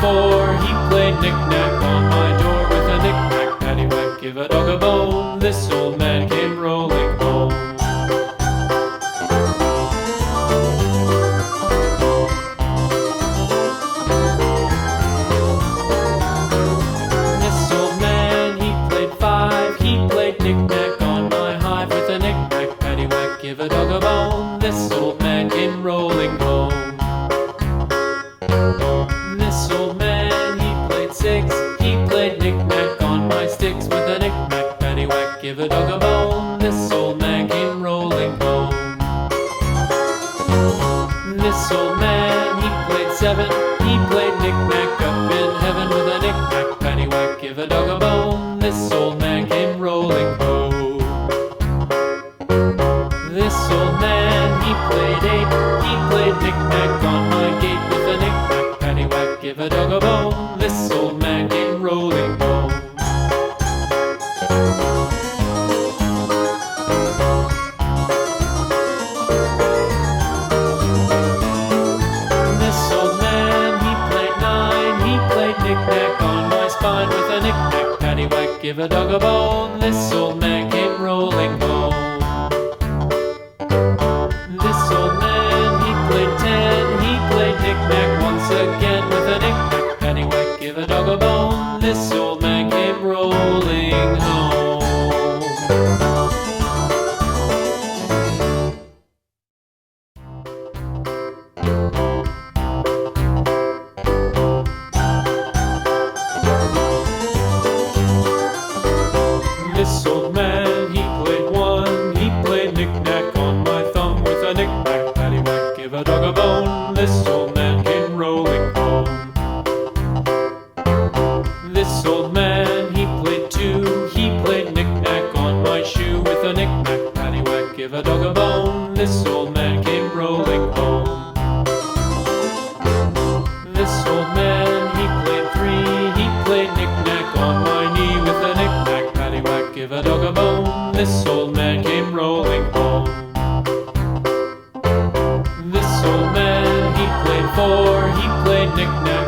4, he played knick-knack on my door with a knick-knack, paddywhack, give a dog a bone. This old man came rolling home. This old man, he played 5, he played knick-knack on my hive with a knick-knack, paddywhack, give a dog a bone. This old man came rolling home. This old man, he played 6, he played knick-knack on my sticks with a knick-knack, paddywhack, give a dog a bone. This old man came rolling home. This old man, he played 7, he played knick-knack up in heaven with a knick-knack, paddywhack, give a dog a bone. This old man came rolling home. This old man, he played 8, he played knick-knack on my gate with a knick-knack, paddywhack, give a dog a bone. This old man came rolling home. This old man, he played 9, he played knick-knack on my spine with a knick-knack, paddywhack, give a dog a bone. This old man came rolling home. This old man, he played 10, he played knick-knack once again with a knick-knack, paddywhack, give a dog a bone. This old man came rolling home. This old man, he played 1, he played knick-knack on my thumb with a knick-knack, paddywhack, give a dog a bone. This old man came rolling home. This old man, he played 2, he played knick-knack on my shoe with a knick-knack, paddywhack, give a dog a bone. This old man came rolling home. This old man, he played 3, he played knick-knack on my knee with a knick-knack, paddywhack, give a dog a bone. This old man came rolling home. This old man, he played 4, he played knick-knack